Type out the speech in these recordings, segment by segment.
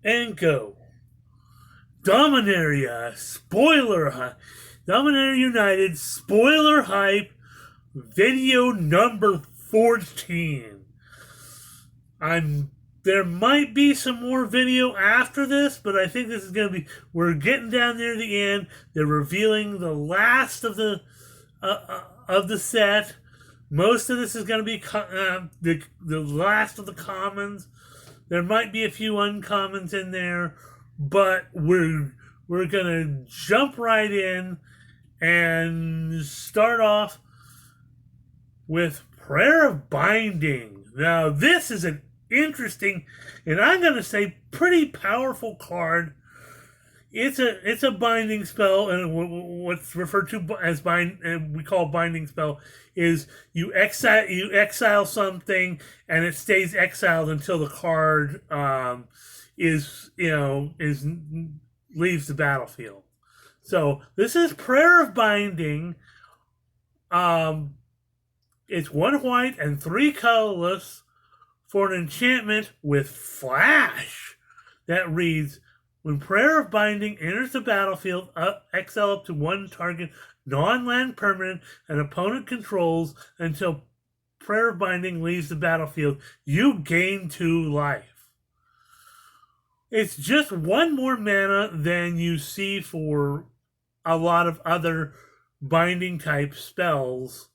and go. Dominaria, spoiler hype. Dominaria United, spoiler hype, video number 14. I'm There might be some more video after this, but I think this is going to be. We're getting down near the end. They're revealing the last of the set. Most of this is going to be the last of the commons. There might be a few uncommons in there, but we're gonna jump right in and start off with Prayer of Binding. Now, this is an interesting, and I'm going to say pretty powerful card. It's a binding spell, and what's referred to as we call binding spell is you exile something, and it stays exiled until the card is leaves the battlefield. So this is Prayer of Binding. It's 1 white and 3 colorless for an enchantment with flash that reads, when Prayer of Binding enters the battlefield, exile up to 1 target non-land permanent an opponent controls until Prayer of Binding leaves the battlefield. You gain 2 life. It's just 1 more mana than you see for a lot of other binding type spells.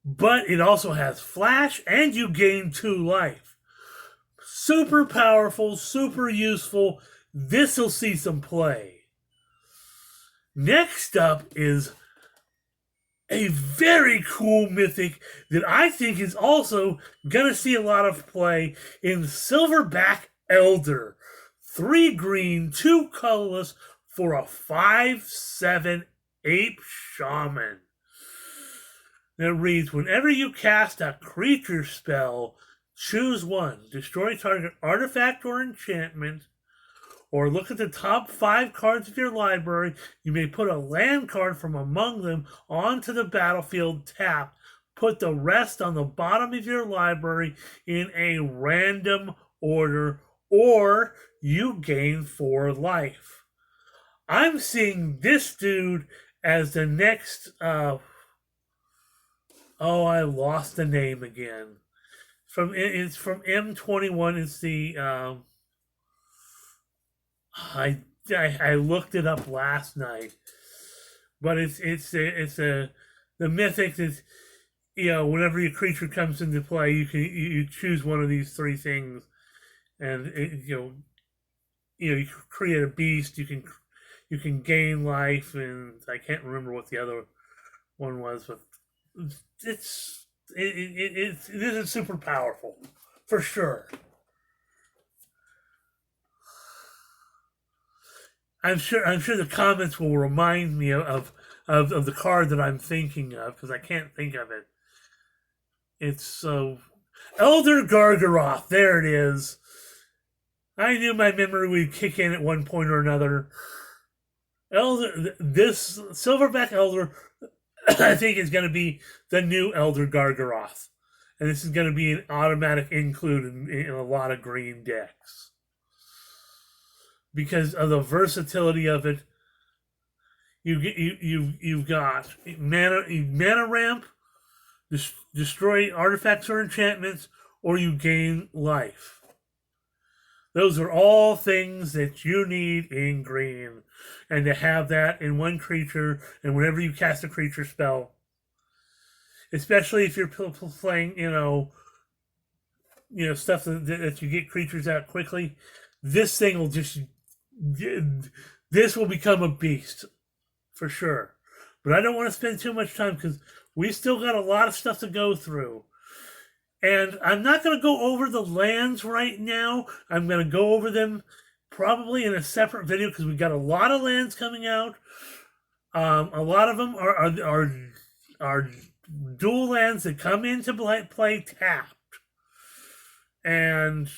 But it also has flash, and you gain 2 life. Super powerful, super useful. This'll see some play. Next up is a very cool mythic that I think is also going to see a lot of play in Silverback Elder. 3 green, 2 colorless for a 5/7 ape shaman. That reads, whenever you cast a creature spell, choose 1. Destroy target artifact or enchantment, or look at the top 5 cards of your library. You may put a land card from among them onto the battlefield tapped. Put the rest on the bottom of your library in a random order, or you gain 4 life. I'm seeing this dude as the next... I lost the name again. It's from M21. It's the I looked it up last night, but it's the mythic is, whenever your creature comes into play, you choose one of these 3 things, and you create a beast. You can gain life, and I can't remember what the other one was, but this is super powerful for sure. I'm sure the comments will remind me of the card that I'm thinking of, because I can't think of it. It's Elder Gargaroth. There it is. I knew my memory would kick in at one point or another. This Silverback Elder, I think, is going to be the new Elder Gargaroth. And this is going to be an automatic include in a lot of green decks. Because of the versatility of it, you've got mana ramp, destroy artifacts or enchantments, or you gain life. Those are all things that you need in green. And to have that in 1 creature, and whenever you cast a creature spell, especially if you're playing, stuff that you get creatures out quickly, this thing will this will become a beast for sure. But I don't want to spend too much time because we still got a lot of stuff to go through. And I'm not going to go over the lands right now. I'm going to go over them probably in a separate video because we've got a lot of lands coming out. A lot of them are dual lands that come into play tapped. And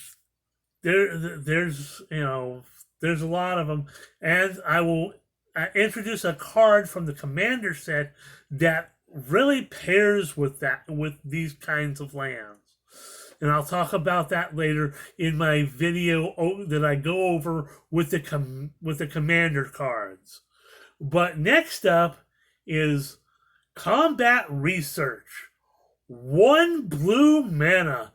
there's a lot of them. And I will introduce a card from the Commander set that really pairs with these kinds of lands. and I'll talk about that later in my video that I go over with the commander cards. But next up is combat research. 1 blue mana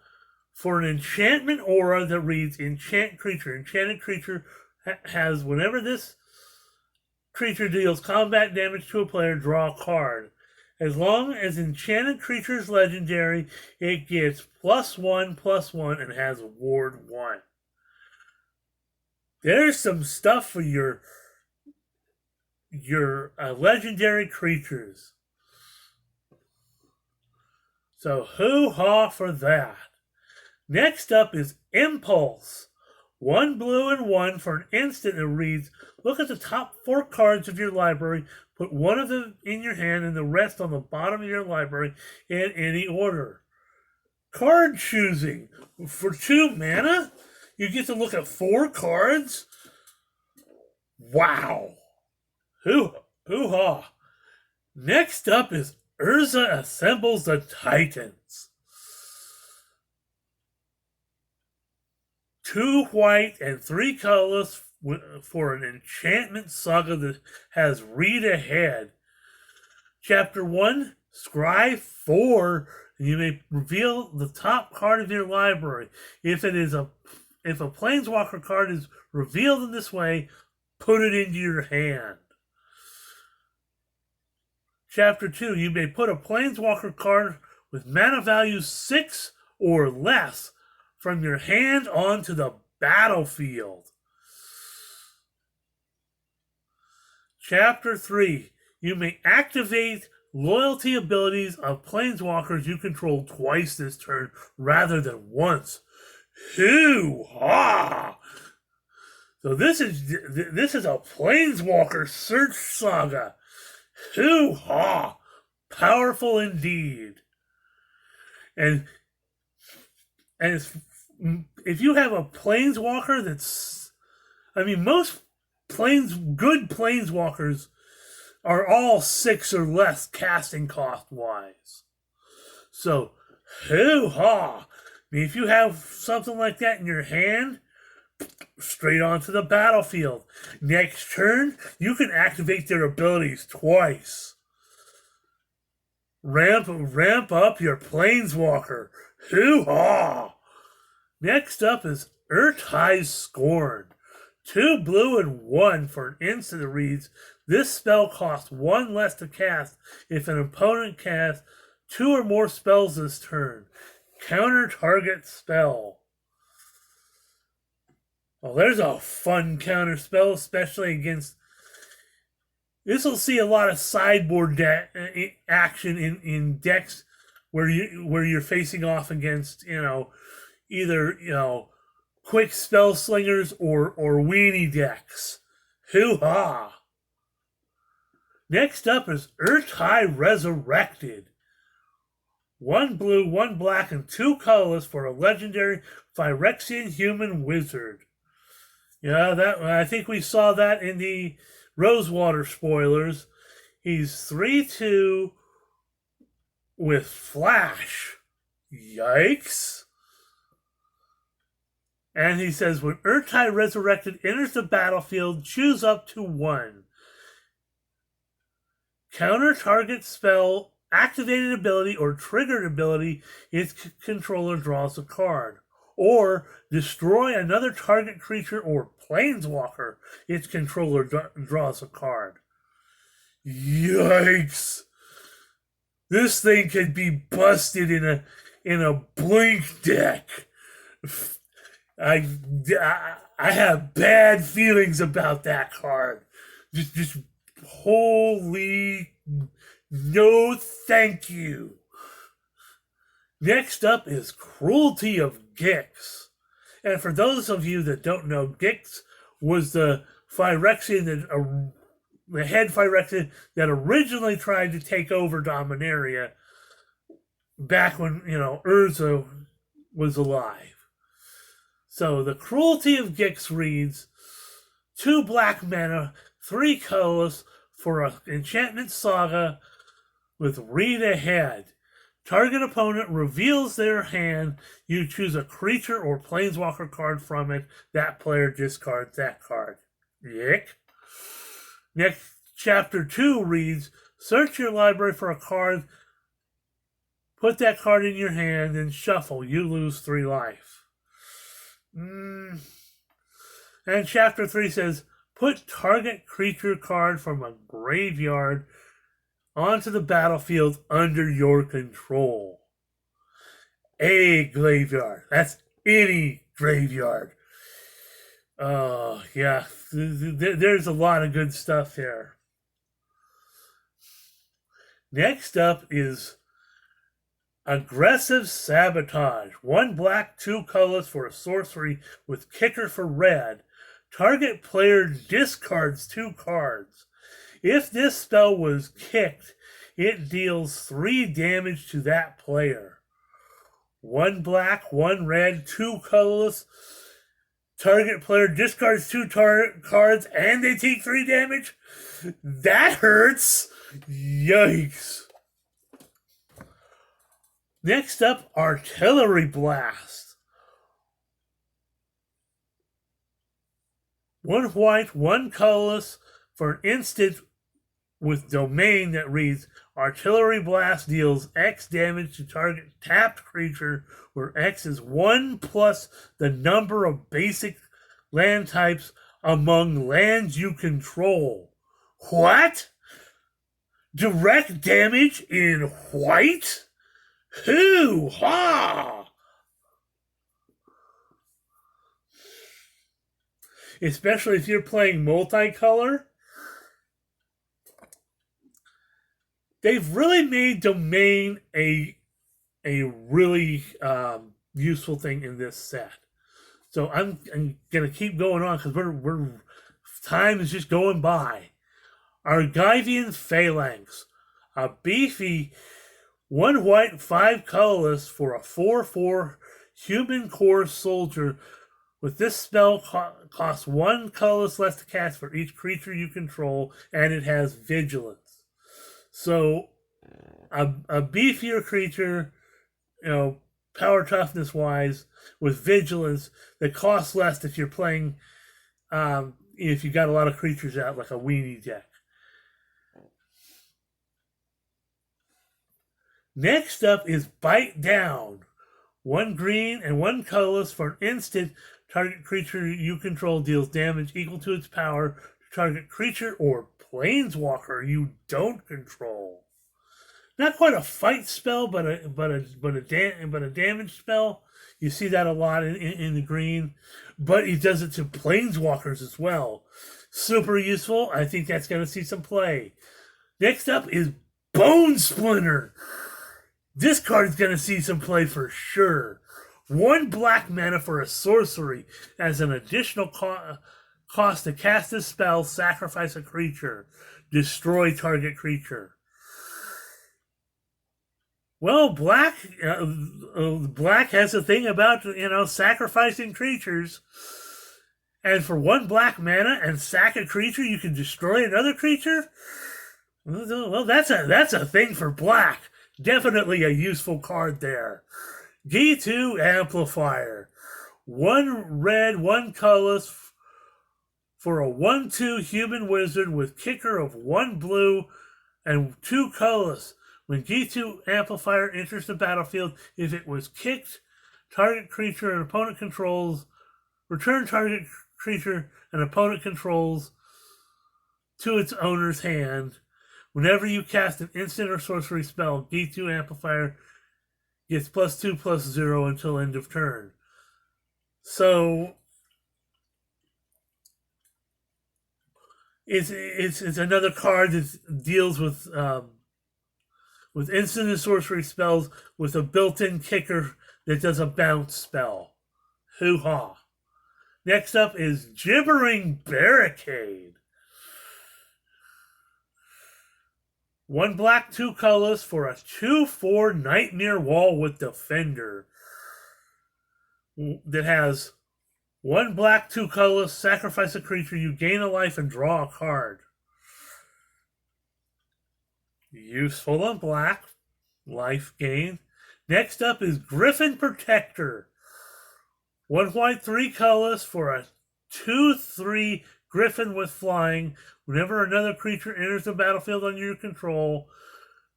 for an enchantment aura that reads enchant creature. Enchanted creature has, whenever this creature deals combat damage to a player, draw a card. As long as enchanted creature is legendary, it gets +1/+1 and has ward 1. There's some stuff for your legendary creatures. So hoo-ha for that. Next up is Impulse. 1 blue and 1 for an instant that reads, look at the top 4 cards of your library, put one of them in your hand and the rest on the bottom of your library in any order. Card choosing. For 2 mana, you get to look at 4 cards? Wow. Hoo-ha. Next up is Urza Assembles the Titans. 2 white and 3 colorless for an enchantment saga that has read ahead. Chapter 1, scry 4, and you may reveal the top card of your library. If a planeswalker card is revealed in this way, put it into your hand. Chapter 2, you may put a planeswalker card with mana value 6 or less from your hand onto the battlefield. Chapter 3, you may activate loyalty abilities of planeswalkers you control twice this turn rather than once. Hoo-ha! So this is a planeswalker search saga. Hoo-ha! Powerful indeed. And if you have a planeswalker that's, most good planeswalkers are all 6 or less casting cost wise. So, hoo-ha! If you have something like that in your hand, straight onto the battlefield. Next turn, you can activate their abilities twice. Ramp up your planeswalker. Hoo-ha! Next up is Urtai's Scorn. 2 blue and 1 for an instant that reads, this spell costs 1 less to cast if an opponent casts 2 or more spells this turn. Counter target spell. Well, there's a fun counter spell, especially against. This will see a lot of sideboard action in decks where you're facing off against either quick spell slingers or weenie decks. Hoo-ha! Next up is Urtai Resurrected. 1 blue, 1 black, and 2 colorless for a legendary Phyrexian human wizard. Yeah, I think we saw that in the Rosewater spoilers. He's 3/2 with Flash. Yikes. And he says, when Urtai Resurrected enters the battlefield, choose up to 1. Counter target spell, activated ability, or triggered ability, its controller draws a card. Or destroy another target creature or planeswalker, its controller draws a card. Yikes! This thing could be busted in a blink deck. I have bad feelings about that card. Just holy no thank you. Next up is Cruelty of Gix. And for those of you that don't know, Gix was the Phyrexian, the head Phyrexian that originally tried to take over Dominaria back when, Urza was alive. So the Cruelty of Gix reads, 2 black mana, 3 colorless for an enchantment saga with read ahead. Target opponent reveals their hand. You choose a creature or planeswalker card from it. That player discards that card. Yick. Next, Chapter 2 reads, search your library for a card. Put that card in your hand and shuffle. You lose 3 life. And Chapter 3 says, put target creature card from a graveyard onto the battlefield under your control. A graveyard. That's any graveyard. Oh, yeah. There's a lot of good stuff here. Next up is Aggressive Sabotage. 1 black, 2 colors for a sorcery with kicker for red. Target player discards 2 cards. If this spell was kicked, it deals 3 damage to that player. 1 black, 1 red, 2 colorless. Target player discards 2 cards and they take 3 damage? That hurts! Yikes. Next up, Artillery Blast. 1 white, 1 colorless for an instant with domain that reads, Artillery Blast deals X damage to target tapped creature where X is 1 plus the number of basic land types among lands you control. What? Direct damage in white? Hoo-ha! Especially if you're playing multicolor. They've really made domain a really useful thing in this set. So I'm gonna keep going on because we're time is just going by. Argivian Phalanx, a beefy 1 white, 5 colorless for a 4/4 human core soldier. With this spell, costs 1 colorless less to cast for each creature you control, and it has vigilance. So, a beefier creature, power toughness wise, with vigilance that costs less if you're playing, if you got a lot of creatures out like a weenie deck. Next up is Bite Down. 1 green and 1 colorless for an instant. Target creature you control deals damage equal to its power to target creature or planeswalker you don't control. Not quite a fight spell, but a damage spell. You see that a lot in the green, but he does it to planeswalkers as well. Super useful. I think that's going to see some play. Next up is Bone Splinter. This card is going to see some play for sure. 1 black mana for a sorcery as an additional cost to cast this spell, sacrifice a creature, destroy target creature. Well, black has a thing about, sacrificing creatures. And for 1 black mana and sack a creature, you can destroy another creature? Well, that's a thing for black. Definitely a useful card there. G2 Amplifier. 1 red, 1 colorless for a 1/2 human wizard with kicker of 1 blue and 2 colorless. When G2 Amplifier enters the battlefield, if it was kicked, target creature and opponent controls, return target creature and opponent controls to its owner's hand. Whenever you cast an instant or sorcery spell, G2 Amplifier gets +2/+0 until end of turn. So it's another card that deals with instant and sorcery spells with a built-in kicker that does a bounce spell. Hoo-ha. Next up is Gibbering Barricade. 1 black, 2 colorless for a 2/4 Nightmare Wall with Defender that has 1 black, 2 colorless, sacrifice a creature, you gain a life and draw a card. Useful on black. life gain. Next up is Griffin Protector. 1 white, 3 colors for a 2/3 Griffin with flying. Whenever another creature enters the battlefield under your control,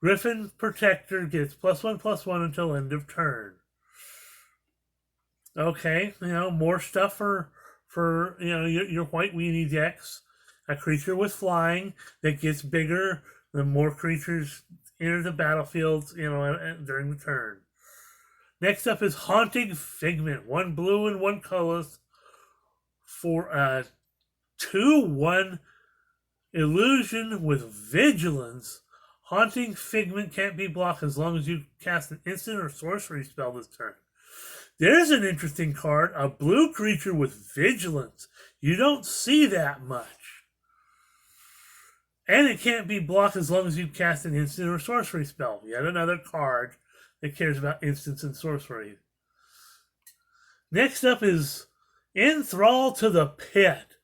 Griffin Protector gets +1/+1 until end of turn. Okay, more stuff for your white weenie decks. A creature with flying that gets bigger the more creatures enter the battlefield, during the turn. Next up is Haunting Figment. 1 blue and 1 colorless for a 2/1 illusion with vigilance. Haunting Figment can't be blocked as long as you cast an instant or sorcery spell this turn. There's an interesting card, a blue creature with vigilance. You don't see that much. And it can't be blocked as long as you cast an instant or sorcery spell. Yet another card that cares about instants and sorcery. Next up is Enthrall to the Pit.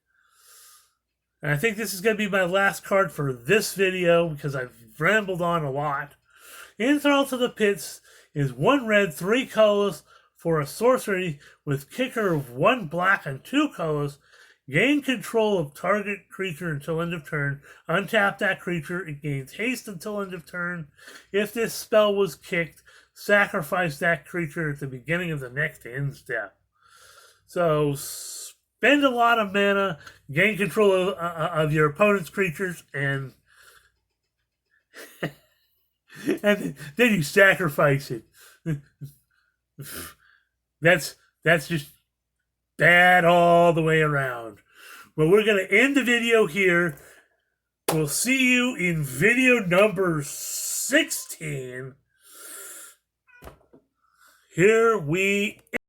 And I think this is going to be my last card for this video because I've rambled on a lot. Enthrall to the Pits is 1 red, 3 colors for a sorcery with kicker of 1 black and 2 colors. Gain control of target creature until end of turn. Untap that creature. It gains haste until end of turn. If this spell was kicked, sacrifice that creature at the beginning of the next end step. So spend a lot of mana, gain control of your opponent's creatures, and and then you sacrifice it. That's just bad all the way around. Well, we're going to end the video here. We'll see you in video number 16. Here we